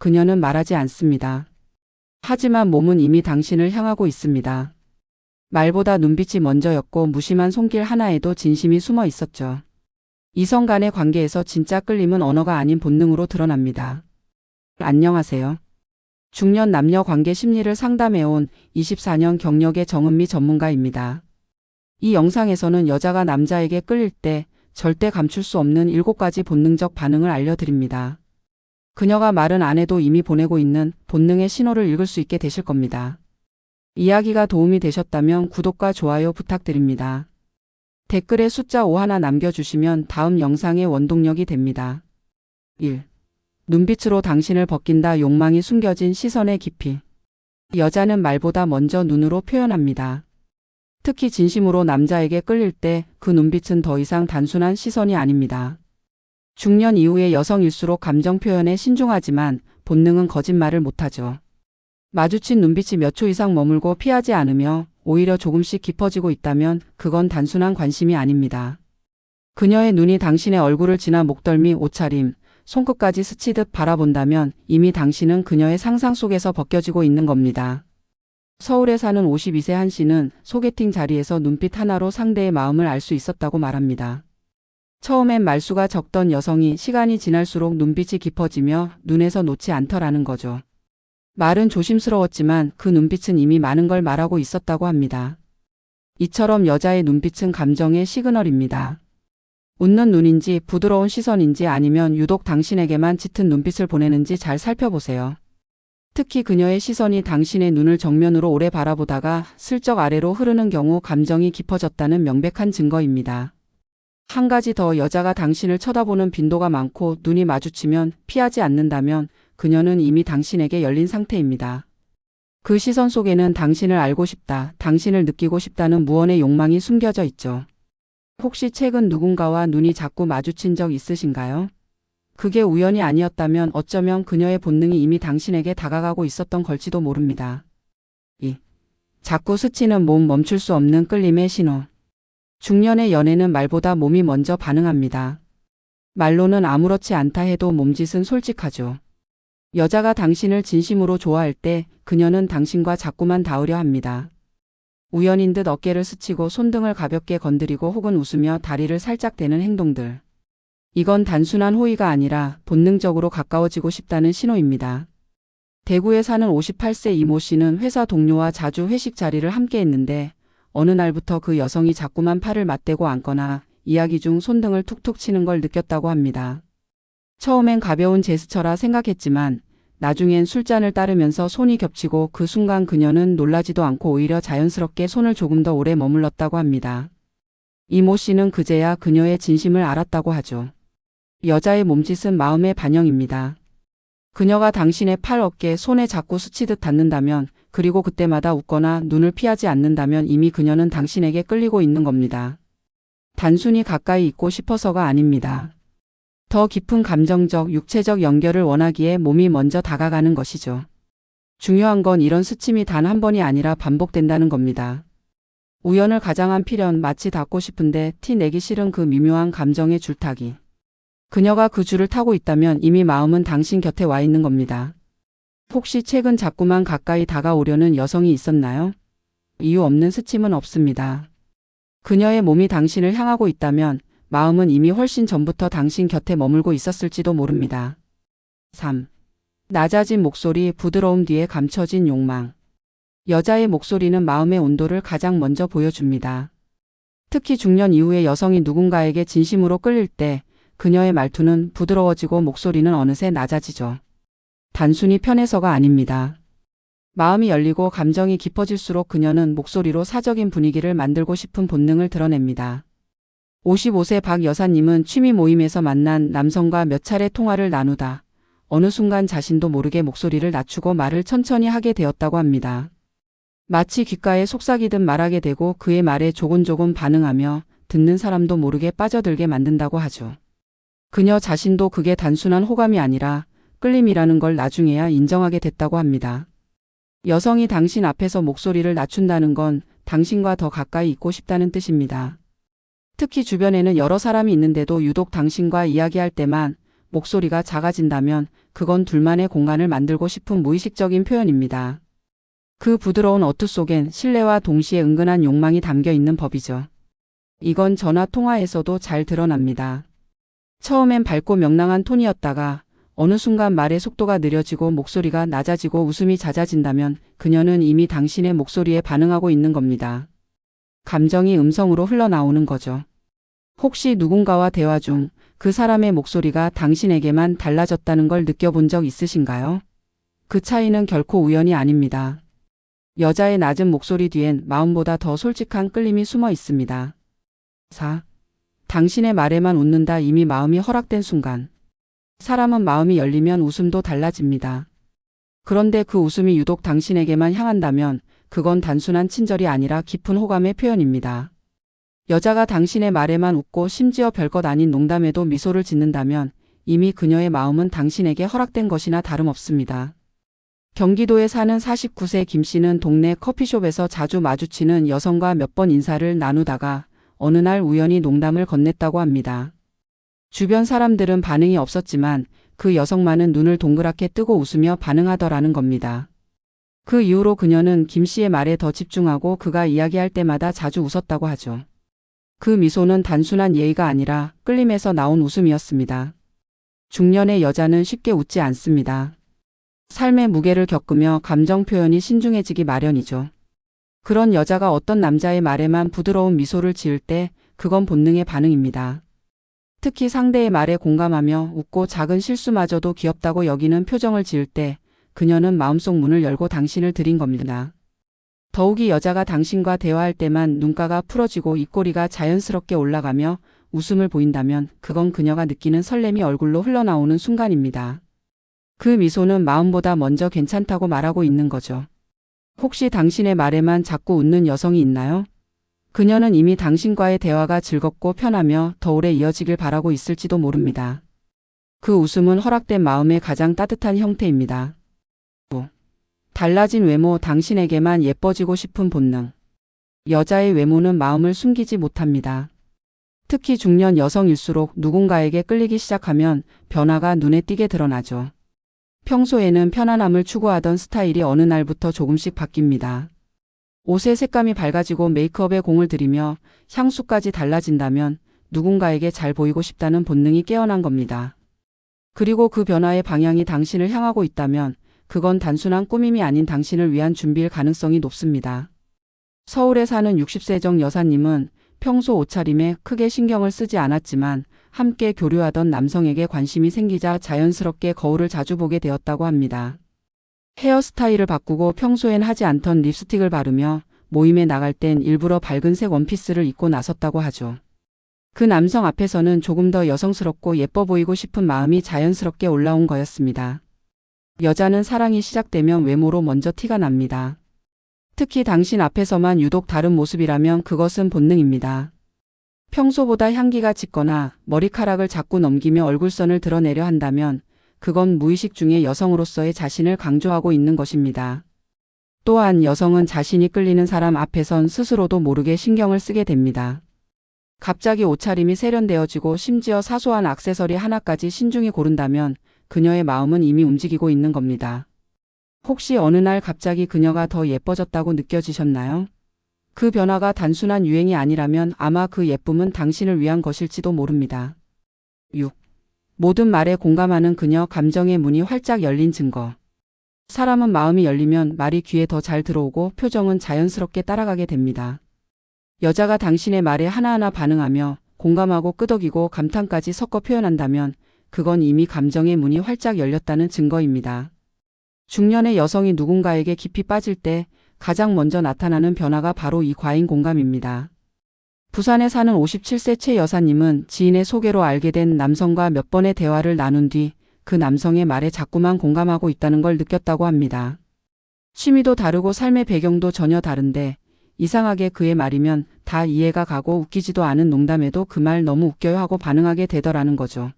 그녀는 말하지 않습니다. 하지만 몸은 이미 당신을 향하고 있습니다. 말보다 눈빛이 먼저였고 무심한 손길 하나에도 진심이 숨어 있었죠. 이성 간의 관계에서 진짜 끌림은 언어가 아닌 본능으로 드러납니다. 안녕하세요. 중년 남녀 관계 심리를 상담해온 24년 경력의 정은미 전문가입니다. 이 영상에서는 여자가 남자에게 끌릴 때 절대 감출 수 없는 7가지 본능적 반응을 알려드립니다. 그녀가 말은 안 해도 이미 보내고 있는 본능의 신호를 읽을 수 있게 되실 겁니다. 이야기가 도움이 되셨다면 구독과 좋아요 부탁드립니다. 댓글에 숫자 5 하나 남겨주시면 다음 영상의 원동력이 됩니다. 1. 눈빛으로 당신을 벗긴다. 욕망이 숨겨진 시선의 깊이. 여자는 말보다 먼저 눈으로 표현합니다. 특히 진심으로 남자에게 끌릴 때 그 눈빛은 더 이상 단순한 시선이 아닙니다. 중년 이후의 여성일수록 감정 표현에 신중하지만 본능은 거짓말을 못하죠. 마주친 눈빛이 몇 초 이상 머물고 피하지 않으며 오히려 조금씩 깊어지고 있다면 그건 단순한 관심이 아닙니다. 그녀의 눈이 당신의 얼굴을 지나 목덜미, 옷차림, 손끝까지 스치듯 바라본다면 이미 당신은 그녀의 상상 속에서 벗겨지고 있는 겁니다. 서울에 사는 52세 한 씨는 소개팅 자리에서 눈빛 하나로 상대의 마음을 알 수 있었다고 말합니다. 처음엔 말수가 적던 여성이 시간이 지날수록 눈빛이 깊어지며 눈에서 놓지 않더라는 거죠. 말은 조심스러웠지만 그 눈빛은 이미 많은 걸 말하고 있었다고 합니다. 이처럼 여자의 눈빛은 감정의 시그널입니다. 웃는 눈인지 부드러운 시선인지 아니면 유독 당신에게만 짙은 눈빛을 보내는지 잘 살펴보세요. 특히 그녀의 시선이 당신의 눈을 정면으로 오래 바라보다가 슬쩍 아래로 흐르는 경우 감정이 깊어졌다는 명백한 증거입니다. 한 가지 더, 여자가 당신을 쳐다보는 빈도가 많고 눈이 마주치면 피하지 않는다면 그녀는 이미 당신에게 열린 상태입니다. 그 시선 속에는 당신을 알고 싶다, 당신을 느끼고 싶다는 무언의 욕망이 숨겨져 있죠. 혹시 최근 누군가와 눈이 자꾸 마주친 적 있으신가요? 그게 우연이 아니었다면 어쩌면 그녀의 본능이 이미 당신에게 다가가고 있었던 걸지도 모릅니다. 2. 자꾸 스치는 몸. 멈출 수 없는 끌림의 신호. 중년의 연애는 말보다 몸이 먼저 반응합니다. 말로는 아무렇지 않다 해도 몸짓은 솔직하죠. 여자가 당신을 진심으로 좋아할 때 그녀는 당신과 자꾸만 닿으려 합니다. 우연인 듯 어깨를 스치고 손등을 가볍게 건드리고 혹은 웃으며 다리를 살짝 대는 행동들. 이건 단순한 호의가 아니라 본능적으로 가까워지고 싶다는 신호입니다. 대구에 사는 58세 이모 씨는 회사 동료와 자주 회식 자리를 함께 했는데 어느 날부터 그 여성이 자꾸만 팔을 맞대고 앉거나 이야기 중 손등을 툭툭 치는 걸 느꼈다고 합니다. 처음엔 가벼운 제스처라 생각했지만 나중엔 술잔을 따르면서 손이 겹치고 그 순간 그녀는 놀라지도 않고 오히려 자연스럽게 손을 조금 더 오래 머물렀다고 합니다. 이모 씨는 그제야 그녀의 진심을 알았다고 하죠. 여자의 몸짓은 마음의 반영입니다. 그녀가 당신의 팔, 어깨, 손에 자꾸 스치듯 닿는다면, 그리고 그때마다 웃거나 눈을 피하지 않는다면 이미 그녀는 당신에게 끌리고 있는 겁니다. 단순히 가까이 있고 싶어서가 아닙니다. 더 깊은 감정적, 육체적 연결을 원하기에 몸이 먼저 다가가는 것이죠. 중요한 건 이런 스침이 단 한 번이 아니라 반복된다는 겁니다. 우연을 가장한 필연, 마치 닿고 싶은데 티 내기 싫은 그 미묘한 감정의 줄타기. 그녀가 그 줄을 타고 있다면 이미 마음은 당신 곁에 와 있는 겁니다. 혹시 최근 자꾸만 가까이 다가오려는 여성이 있었나요? 이유 없는 스침은 없습니다. 그녀의 몸이 당신을 향하고 있다면 마음은 이미 훨씬 전부터 당신 곁에 머물고 있었을지도 모릅니다. 3. 낮아진 목소리. 부드러움 뒤에 감춰진 욕망. 여자의 목소리는 마음의 온도를 가장 먼저 보여줍니다. 특히 중년 이후의 여성이 누군가에게 진심으로 끌릴 때 그녀의 말투는 부드러워지고 목소리는 어느새 낮아지죠. 단순히 편해서가 아닙니다. 마음이 열리고 감정이 깊어질수록 그녀는 목소리로 사적인 분위기를 만들고 싶은 본능을 드러냅니다. 55세 박 여사님은 취미 모임에서 만난 남성과 몇 차례 통화를 나누다 어느 순간 자신도 모르게 목소리를 낮추고 말을 천천히 하게 되었다고 합니다. 마치 귓가에 속삭이듯 말하게 되고 그의 말에 조곤조곤 반응하며 듣는 사람도 모르게 빠져들게 만든다고 하죠. 그녀 자신도 그게 단순한 호감이 아니라 끌림이라는 걸 나중에야 인정하게 됐다고 합니다. 여성이 당신 앞에서 목소리를 낮춘다는 건 당신과 더 가까이 있고 싶다는 뜻입니다. 특히 주변에는 여러 사람이 있는데도 유독 당신과 이야기할 때만 목소리가 작아진다면 그건 둘만의 공간을 만들고 싶은 무의식적인 표현입니다. 그 부드러운 어투 속엔 신뢰와 동시에 은근한 욕망이 담겨 있는 법이죠. 이건 전화 통화에서도 잘 드러납니다. 처음엔 밝고 명랑한 톤이었다가 어느 순간 말의 속도가 느려지고 목소리가 낮아지고 웃음이 잦아진다면 그녀는 이미 당신의 목소리에 반응하고 있는 겁니다. 감정이 음성으로 흘러나오는 거죠. 혹시 누군가와 대화 중 그 사람의 목소리가 당신에게만 달라졌다는 걸 느껴본 적 있으신가요? 그 차이는 결코 우연이 아닙니다. 여자의 낮은 목소리 뒤엔 마음보다 더 솔직한 끌림이 숨어 있습니다. 4. 당신의 말에만 웃는다. 이미 마음이 허락된 순간. 사람은 마음이 열리면 웃음도 달라집니다. 그런데 그 웃음이 유독 당신에게만 향한다면 그건 단순한 친절이 아니라 깊은 호감의 표현입니다. 여자가 당신의 말에만 웃고 심지어 별것 아닌 농담에도 미소를 짓는다면 이미 그녀의 마음은 당신에게 허락된 것이나 다름없습니다. 경기도에 사는 49세 김 씨는 동네 커피숍에서 자주 마주치는 여성과 몇 번 인사를 나누다가 어느 날 우연히 농담을 건넸다고 합니다. 주변 사람들은 반응이 없었지만 그 여성만은 눈을 동그랗게 뜨고 웃으며 반응하더라는 겁니다. 그 이후로 그녀는 김 씨의 말에 더 집중하고 그가 이야기할 때마다 자주 웃었다고 하죠. 그 미소는 단순한 예의가 아니라 끌림에서 나온 웃음이었습니다. 중년의 여자는 쉽게 웃지 않습니다. 삶의 무게를 겪으며 감정 표현이 신중해지기 마련이죠. 그런 여자가 어떤 남자의 말에만 부드러운 미소를 지을 때 그건 본능의 반응입니다. 특히 상대의 말에 공감하며 웃고 작은 실수마저도 귀엽다고 여기는 표정을 지을 때 그녀는 마음속 문을 열고 당신을 들인 겁니다. 더욱이 여자가 당신과 대화할 때만 눈가가 풀어지고 입꼬리가 자연스럽게 올라가며 웃음을 보인다면 그건 그녀가 느끼는 설렘이 얼굴로 흘러나오는 순간입니다. 그 미소는 마음보다 먼저 괜찮다고 말하고 있는 거죠. 혹시 당신의 말에만 자꾸 웃는 여성이 있나요? 그녀는 이미 당신과의 대화가 즐겁고 편하며 더 오래 이어지길 바라고 있을지도 모릅니다. 그 웃음은 허락된 마음의 가장 따뜻한 형태입니다. 달라진 외모. 당신에게만 예뻐지고 싶은 본능. 여자의 외모는 마음을 숨기지 못합니다. 특히 중년 여성일수록 누군가에게 끌리기 시작하면 변화가 눈에 띄게 드러나죠. 평소에는 편안함을 추구하던 스타일이 어느 날부터 조금씩 바뀝니다. 옷의 색감이 밝아지고 메이크업에 공을 들이며 향수까지 달라진다면 누군가에게 잘 보이고 싶다는 본능이 깨어난 겁니다. 그리고 그 변화의 방향이 당신을 향하고 있다면 그건 단순한 꾸밈이 아닌 당신을 위한 준비일 가능성이 높습니다. 서울에 사는 60세정 여사님은 평소 옷차림에 크게 신경을 쓰지 않았지만 함께 교류하던 남성에게 관심이 생기자 자연스럽게 거울을 자주 보게 되었다고 합니다. 헤어스타일을 바꾸고 평소엔 하지 않던 립스틱을 바르며 모임에 나갈 땐 일부러 밝은 색 원피스를 입고 나섰다고 하죠. 그 남성 앞에서는 조금 더 여성스럽고 예뻐 보이고 싶은 마음이 자연스럽게 올라온 거였습니다. 여자는 사랑이 시작되면 외모로 먼저 티가 납니다. 특히 당신 앞에서만 유독 다른 모습이라면 그것은 본능입니다. 평소보다 향기가 짙거나 머리카락을 자꾸 넘기며 얼굴선을 드러내려 한다면 그건 무의식 중에 여성으로서의 자신을 강조하고 있는 것입니다. 또한 여성은 자신이 끌리는 사람 앞에선 스스로도 모르게 신경을 쓰게 됩니다. 갑자기 옷차림이 세련되어지고 심지어 사소한 액세서리 하나까지 신중히 고른다면 그녀의 마음은 이미 움직이고 있는 겁니다. 혹시 어느 날 갑자기 그녀가 더 예뻐졌다고 느껴지셨나요? 그 변화가 단순한 유행이 아니라면 아마 그 예쁨은 당신을 위한 것일지도 모릅니다. 6. 모든 말에 공감하는 그녀. 감정의 문이 활짝 열린 증거. 사람은 마음이 열리면 말이 귀에 더 잘 들어오고 표정은 자연스럽게 따라가게 됩니다. 여자가 당신의 말에 하나하나 반응하며 공감하고 끄덕이고 감탄까지 섞어 표현한다면 그건 이미 감정의 문이 활짝 열렸다는 증거입니다. 중년의 여성이 누군가에게 깊이 빠질 때 가장 먼저 나타나는 변화가 바로 이 과잉 공감입니다. 부산에 사는 57세 최 여사님은 지인의 소개로 알게 된 남성과 몇 번의 대화를 나눈 뒤 그 남성의 말에 자꾸만 공감하고 있다는 걸 느꼈다고 합니다. 취미도 다르고 삶의 배경도 전혀 다른데 이상하게 그의 말이면 다 이해가 가고 웃기지도 않은 농담에도 그 말 너무 웃겨요 하고 반응하게 되더라는 거죠.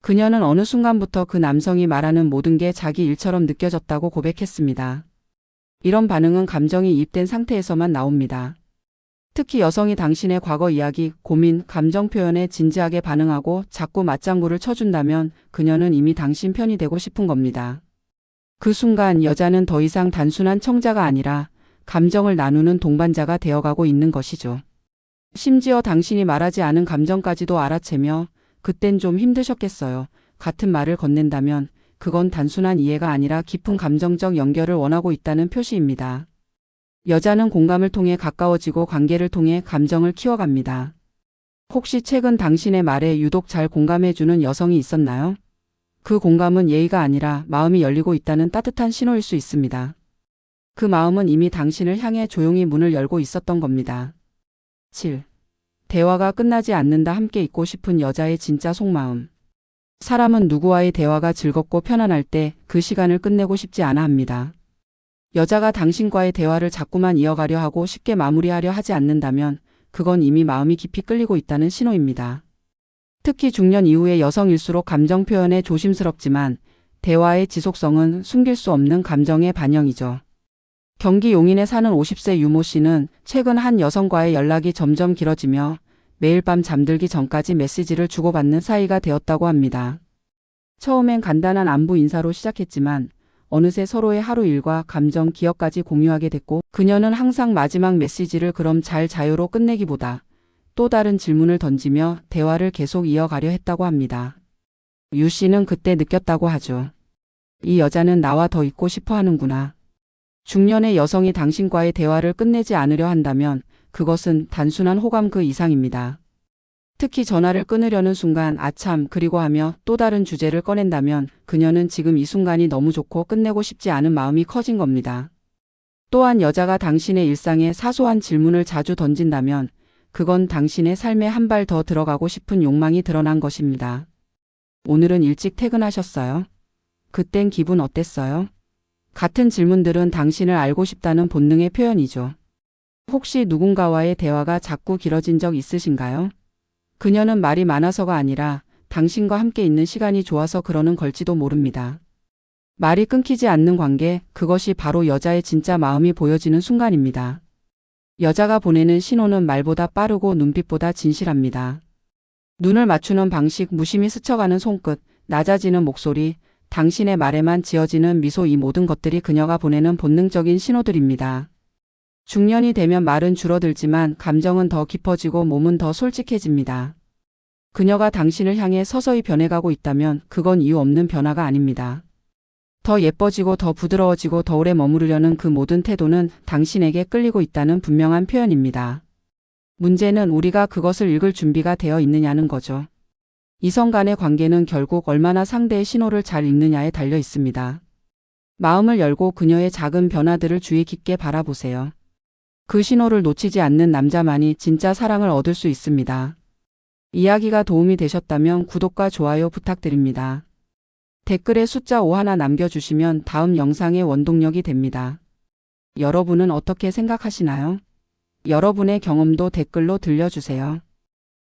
그녀는 어느 순간부터 그 남성이 말하는 모든 게 자기 일처럼 느껴졌다고 고백했습니다. 이런 반응은 감정이 이입된 상태에서만 나옵니다. 특히 여성이 당신의 과거 이야기, 고민, 감정 표현에 진지하게 반응하고 자꾸 맞장구를 쳐준다면 그녀는 이미 당신 편이 되고 싶은 겁니다. 그 순간 여자는 더 이상 단순한 청자가 아니라 감정을 나누는 동반자가 되어가고 있는 것이죠. 심지어 당신이 말하지 않은 감정까지도 알아채며 그땐 좀 힘드셨겠어요. 같은 말을 건넨다면 그건 단순한 이해가 아니라 깊은 감정적 연결을 원하고 있다는 표시입니다. 여자는 공감을 통해 가까워지고 관계를 통해 감정을 키워갑니다. 혹시 최근 당신의 말에 유독 잘 공감해주는 여성이 있었나요? 그 공감은 예의가 아니라 마음이 열리고 있다는 따뜻한 신호일 수 있습니다. 그 마음은 이미 당신을 향해 조용히 문을 열고 있었던 겁니다. 7. 대화가 끝나지 않는다. 함께 있고 싶은 여자의 진짜 속마음. 사람은 누구와의 대화가 즐겁고 편안할 때 그 시간을 끝내고 싶지 않아 합니다. 여자가 당신과의 대화를 자꾸만 이어가려 하고 쉽게 마무리하려 하지 않는다면 그건 이미 마음이 깊이 끌리고 있다는 신호입니다. 특히 중년 이후의 여성일수록 감정 표현에 조심스럽지만 대화의 지속성은 숨길 수 없는 감정의 반영이죠. 경기 용인에 사는 50세 유모 씨는 최근 한 여성과의 연락이 점점 길어지며 매일 밤 잠들기 전까지 메시지를 주고받는 사이가 되었다고 합니다. 처음엔 간단한 안부 인사로 시작했지만 어느새 서로의 하루 일과 감정, 기억까지 공유하게 됐고 그녀는 항상 마지막 메시지를 그럼 잘 자요로 끝내기보다 또 다른 질문을 던지며 대화를 계속 이어가려 했다고 합니다. 유 씨는 그때 느꼈다고 하죠. 이 여자는 나와 더 있고 싶어 하는구나. 중년의 여성이 당신과의 대화를 끝내지 않으려 한다면 그것은 단순한 호감 그 이상입니다. 특히 전화를 끊으려는 순간 아참 그리고 하며 또 다른 주제를 꺼낸다면 그녀는 지금 이 순간이 너무 좋고 끝내고 싶지 않은 마음이 커진 겁니다. 또한 여자가 당신의 일상에 사소한 질문을 자주 던진다면 그건 당신의 삶에 한 발 더 들어가고 싶은 욕망이 드러난 것입니다. 오늘은 일찍 퇴근하셨어요? 그땐 기분 어땠어요? 같은 질문들은 당신을 알고 싶다는 본능의 표현이죠. 혹시 누군가와의 대화가 자꾸 길어진 적 있으신가요? 그녀는 말이 많아서가 아니라 당신과 함께 있는 시간이 좋아서 그러는 걸지도 모릅니다. 말이 끊기지 않는 관계, 그것이 바로 여자의 진짜 마음이 보여지는 순간입니다. 여자가 보내는 신호는 말보다 빠르고 눈빛보다 진실합니다. 눈을 맞추는 방식, 무심히 스쳐가는 손끝, 낮아지는 목소리, 당신의 말에만 지어지는 미소, 이 모든 것들이 그녀가 보내는 본능적인 신호들입니다. 중년이 되면 말은 줄어들지만 감정은 더 깊어지고 몸은 더 솔직해집니다. 그녀가 당신을 향해 서서히 변해가고 있다면 그건 이유 없는 변화가 아닙니다. 더 예뻐지고 더 부드러워지고 더 오래 머무르려는 그 모든 태도는 당신에게 끌리고 있다는 분명한 표현입니다. 문제는 우리가 그것을 읽을 준비가 되어 있느냐는 거죠. 이성 간의 관계는 결국 얼마나 상대의 신호를 잘 읽느냐에 달려 있습니다. 마음을 열고 그녀의 작은 변화들을 주의 깊게 바라보세요. 그 신호를 놓치지 않는 남자만이 진짜 사랑을 얻을 수 있습니다. 이야기가 도움이 되셨다면 구독과 좋아요 부탁드립니다. 댓글에 숫자 5 하나 남겨주시면 다음 영상의 원동력이 됩니다. 여러분은 어떻게 생각하시나요? 여러분의 경험도 댓글로 들려주세요.